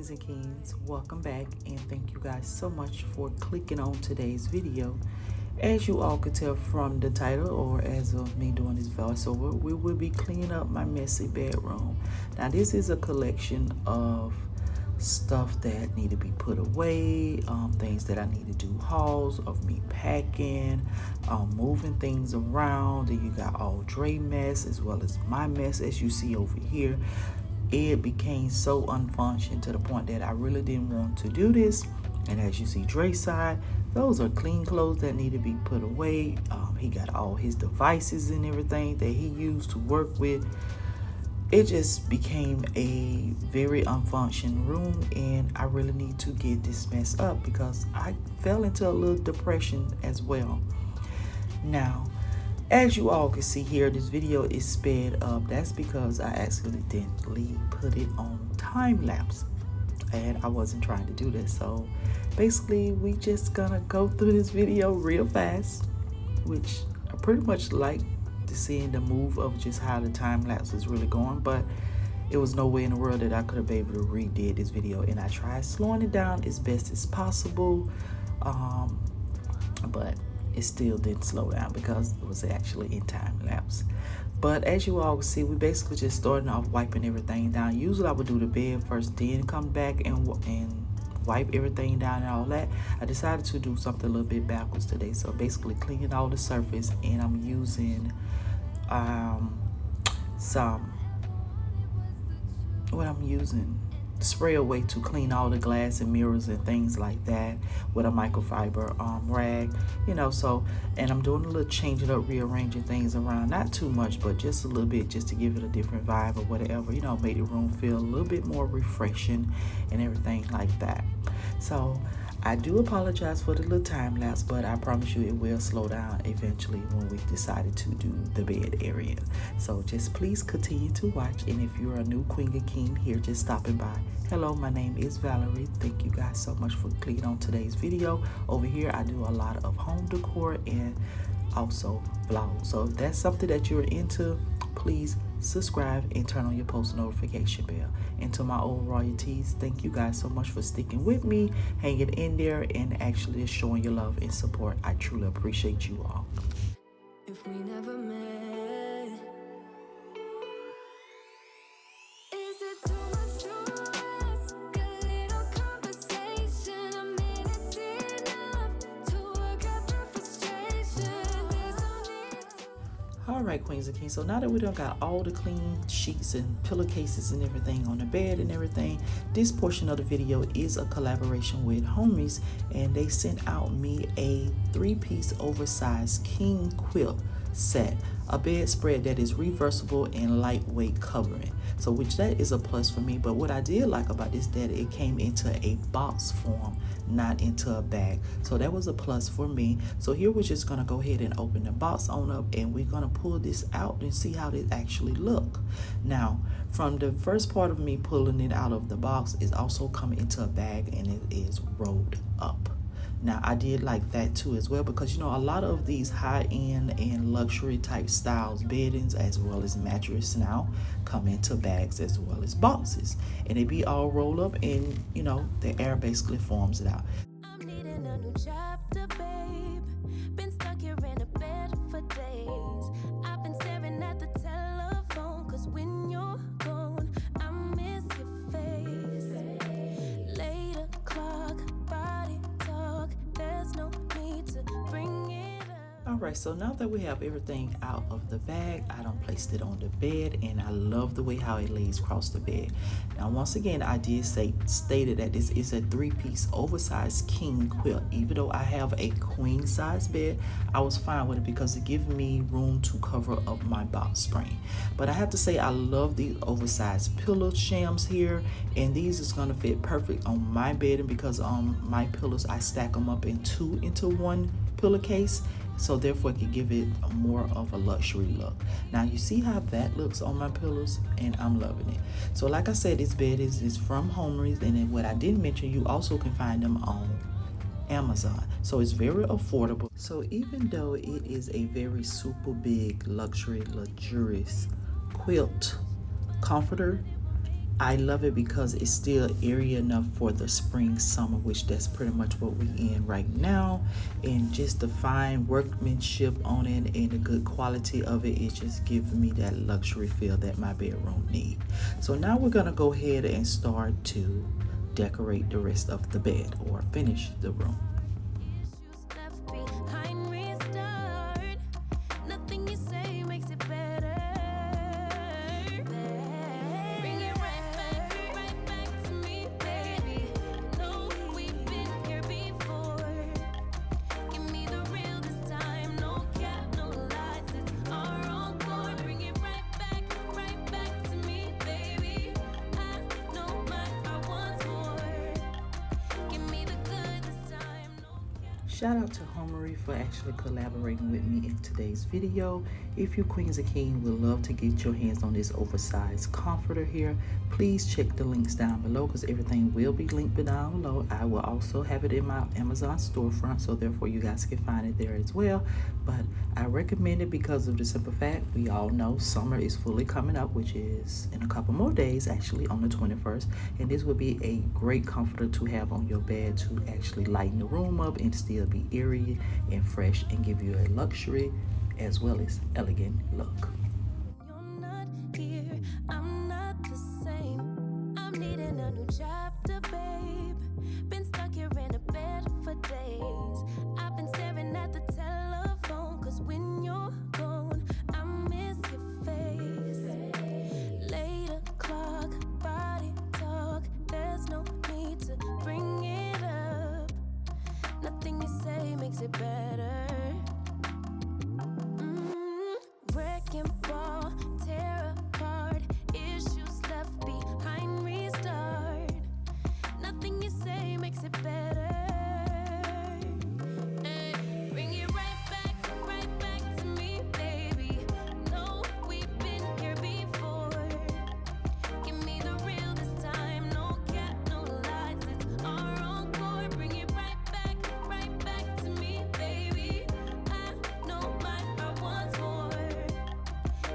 Queens and Kings, welcome back and thank you guys so much for clicking on today's video. As you all could tell from the title or as of me doing this voiceover, we will be cleaning up my messy bedroom. Now this is a collection of stuff that need to be put away, things that I need to do hauls of me packing, moving things around. Then you got all Dre mess as well as my mess as you see over here. It became so unfunctional to the point that I really didn't want to do this. And as you see Dre's side, those are clean clothes that need to be put away. He got all his devices and everything that he used to work with. It just became a very unfunctioning room, and I really need to get this mess up because I fell into a little depression as well. Now, as you all can see here, this video is sped up. That's because I accidentally put it on time lapse and I wasn't trying to do this. So basically we just gonna go through this video real fast, which I pretty much like to seeing the move of just how the time lapse is really going, but it was no way in the world that I could have been able to redid this video, and I tried slowing it down as best as possible, but it still didn't slow down because it was actually in time lapse. But as you all see, we basically just starting off wiping everything down. Usually I would do the bed first, then come back and wipe everything down and all that. I decided to do something a little bit backwards today. So basically cleaning all the surface, and I'm using spray away to clean all the glass and mirrors and things like that with a microfiber rag, so, and I'm doing a little changing up, rearranging things around, not too much but just a little bit, just to give it a different vibe or whatever, make the room feel a little bit more refreshing and everything like that. So I do apologize for the little time lapse, but I promise you it will slow down eventually when we decided to do the bed area. So just please continue to watch, and if you're a new Queen or King here just stopping by, hello, my name is Valerie. Thank you guys so much for clicking on today's video. Over here I do a lot of home decor and also vlogs. So if that's something that you're into, please subscribe and turn on your post notification bell. And to my old royalties, thank you guys so much for sticking with me, hanging in there, and actually just showing your love and support. I truly appreciate you all. If we never met, is it too much to ask? A little conversation, a minute's enough to work out the frustration. There's no need to... All right, Queens and Kings, so now that we done got all the clean sheets and pillowcases and everything on the bed and everything, this portion of the video is a collaboration with HOMBYS, and they sent out me a 3-piece oversized king quilt set, a bedspread that is reversible and lightweight covering. So which that is a plus for me, but what I did like about this that it came into a box form, not into a bag, so that was a plus for me. So here we're just gonna go ahead and open the box on up, and we're gonna pull this out and see how it actually look. Now from the first part of me pulling it out of the box is also coming into a bag, and it is rolled up. Now I did like that too as well, because a lot of these high-end and luxury type styles beddings as well as mattress now come into bags as well as boxes, and they be all rolled up, and the air basically forms it out. I'm needing a new chapter, babe. Been stuck here in a bed for days. I've been staring at the telephone, cause when you're gone, I miss your face. Late o'clock, body talk, there's no need to bring it up. Alright, so now that we have everything out of the bag, I done placed it on the bed, and I love the way how it lays across the bed. Now once again, I did stated that this is a 3-piece oversized king quilt. Even though I have a queen size bed, I was fine with it because it gives me room to cover up my box spring. But I have to say I love these oversized pillow shams here, and these is gonna fit perfect on my bedding because my pillows, I stack them up in 2 into 1 pillowcase, so therefore it can give it more of a luxury look. Now you see how that looks on my pillows, and I'm loving it. So like I said, this bed is from HOMBYS, and then what I didn't mention, you also can find them on Amazon, so it's very affordable. So even though it is a very super big luxury luxurious quilt comforter, I love it because it's still airy enough for the spring summer, which that's pretty much what we in right now. And just the fine workmanship on it and the good quality of it, it just gives me that luxury feel that my bedroom need. So now we're gonna go ahead and start to decorate the rest of the bed or finish the room. Issues left behind, restart. Nothing you say makes it better. Bring it right back to me, baby. No, we've been here before. Give me the real this time, no cap, no lies. It's our encore. Bring it right back to me, baby. I know my heart wants more. Give me the good this time, no cap. Shout out to HOMBYS for actually collaborating with me in today's video. If you queens and kings would love to get your hands on this oversized comforter here, please check the links down below because everything will be linked down below. I will also have it in my Amazon storefront, so therefore you guys can find it there as well. But I recommend it because of the simple fact we all know summer is fully coming up, which is in a couple more days, actually on the 21st. And this would be a great comforter to have on your bed to actually lighten the room up and still be eerie and fresh and give you a luxury as well as elegant look. You're not here, I'm not the same. I'm needing a new chapter, babe. Been stuck here in a bed for days. I've been staring at the telephone, cause when you're gone, I miss your face. 8 o'clock, body talk. There's no need to bring it up. Nothing you say makes it better. Wrecking ball, tear apart. Issues left behind, restart. Nothing you say makes it better. Bring it right back to me, baby. No, we've been here before. Give me the real this time, no cap, no lies. It's our encore. Bring it right back to me, baby. I know my heart wants more.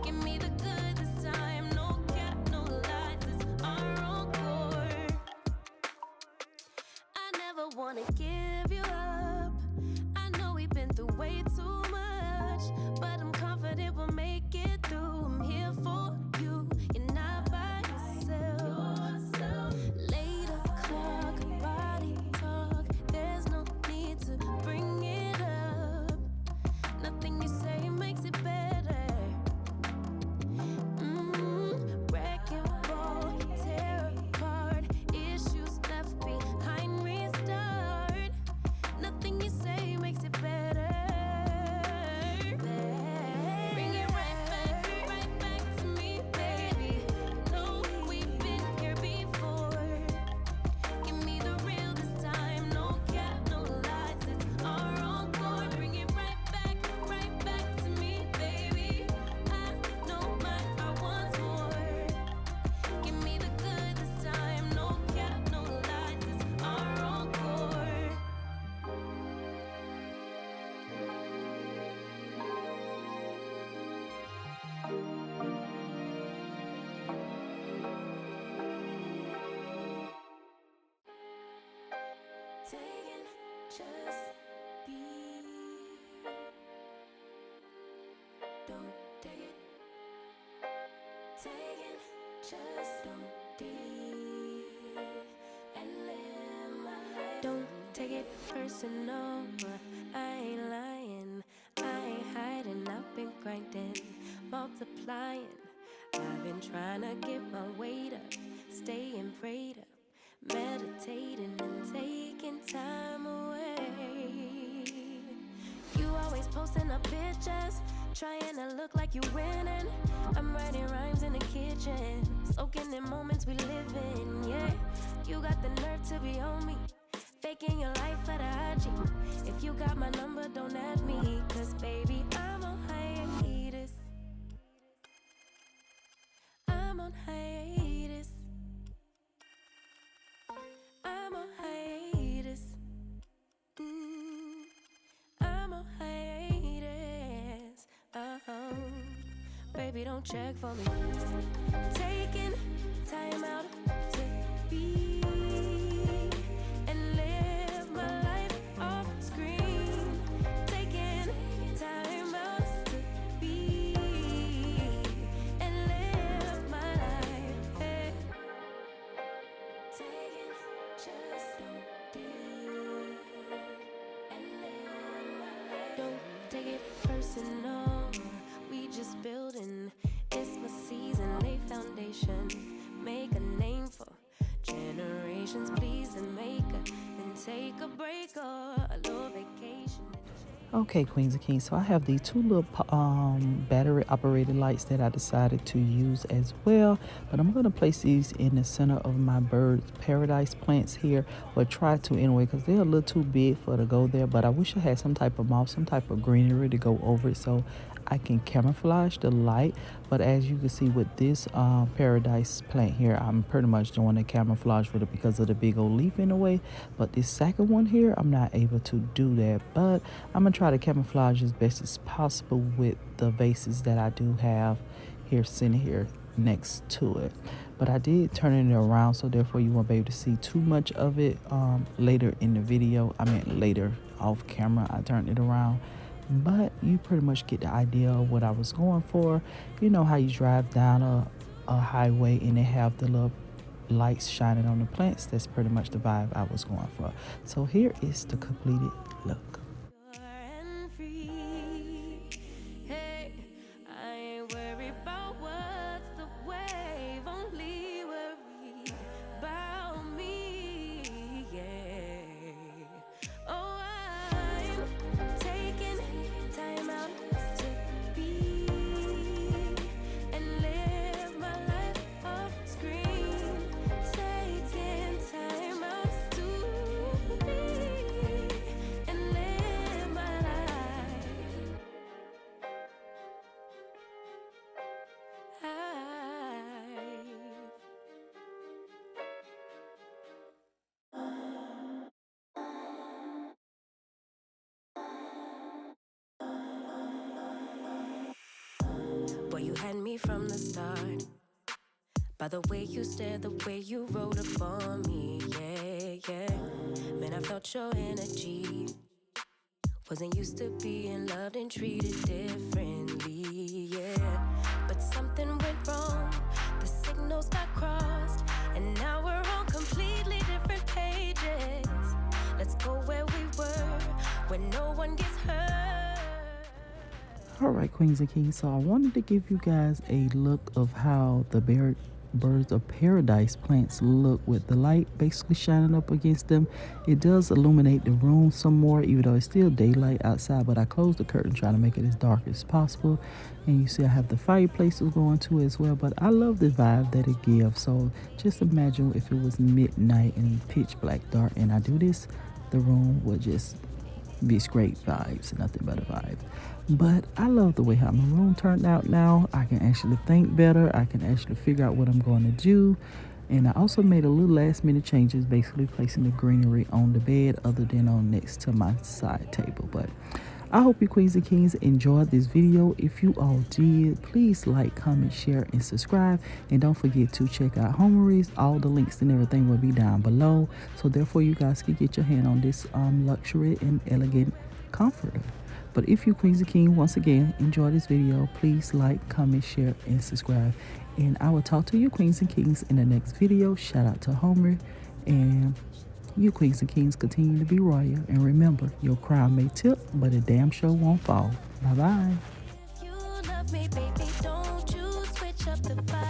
Give me the good this time, no cap, no lies. It's our encore. I never wanna give you up. I know we've been through way too much, but I'm confident we'll make it through. I'm here for you, you're not by yourself. 8 o'clock, body talk. There's no need to bring it up. Nothing you say makes it better. Wrecking ball, tear apart. Issues left behind, restart. Nothing you say makes it better. Bring it right back to me, baby. No, we've been here before. Give me the real this time, no cap, no lies. It's our encore. Bring it right back to me, baby. I know my heart wants more. Give me the good this time, no cap, no lies. It's our encore. Taking just be. Don't take it. Taking just don't deal and live my life. Don't take it personal. I ain't lying. I ain't hiding. I've been grinding, multiplying. I've been trying to get my weight up, staying prayed up, meditating and taking time away. You always posting up pictures, trying to look like you winning. I'm writing rhymes in the kitchen, soaking in moments we live in. Yeah, you got the nerve to be on me, faking your life for the IG. If you got my number, don't add me, cause baby, I'm on hiatus. I'm on hiatus. I'm on hiatus. I'm on hiatus. Baby, don't check for me. Taking time out personal. We just building. It's my season, lay foundation. Make a name for generations. Please and make a, then take a break or a little vacation. Okay, Queens and Kings, so I have these two little battery operated lights that I decided to use as well, but I'm going to place these in the center of my bird's paradise plants here, or try to anyway, because they're a little too big for to go there, but I wish I had some type of moss, some type of greenery to go over it so I can camouflage the light. But as you can see with this paradise plant here, I'm pretty much doing a camouflage with it because of the big old leaf in the way. But this second one here, I'm not able to do that, but I'm gonna try to camouflage as best as possible with the vases that I do have here sitting here next to it. But I did turn it around, so therefore you won't be able to see too much of it later in the video. I mean later off camera I turned it around, but you pretty much get the idea of what I was going for. You know how you drive down a highway and they have the little lights shining on the plants? That's pretty much the vibe I was going for. So here is the completed look. And free. Hey, I ain't worried about what's the wave, only worry about me. Yeah. Oh, I'm taking time out to be and live my life off screen. Taking time out to be and live my life. Boy, you had me from the start. By the way you stared, the way you wrote up on me, yeah, yeah. Man, I felt your energy. Wasn't used to being loved and treated differently, yeah. But something went wrong, the signals got crossed, and now we're on completely different pages. Let's go where we were, where no one gets hurt. All right, Queens and Kings, so I wanted to give you guys a look of how the birds of paradise plants look with the light basically shining up against them. It does illuminate the room some more, even though it's still daylight outside, but I closed the curtain trying to make it as dark as possible. And you see I have the fireplaces going too as well, but I love the vibe that it gives. So just imagine if it was midnight and pitch black dark and I do this, the room would just be great vibes, nothing but a vibe. But I love the way how my room turned out now. I can actually think better. I can actually figure out what I'm going to do. And I also made a little last minute changes, basically placing the greenery on the bed other than on next to my side table. But I hope you Queens and Kings enjoyed this video. If you all did, please like, comment, share, and subscribe. And don't forget to check out HOMBYS. All the links and everything will be down below. So therefore you guys can get your hand on this luxury and elegant comforter. But if you Queens and Kings, once again, enjoy this video, please like, comment, share, and subscribe. And I will talk to you Queens and Kings in the next video. Shout out to HOMBYS. And you Queens and Kings continue to be royal. And remember, your crown may tip, but a damn show won't fall. Bye-bye. If you love me, baby, don't you switch up the vibe.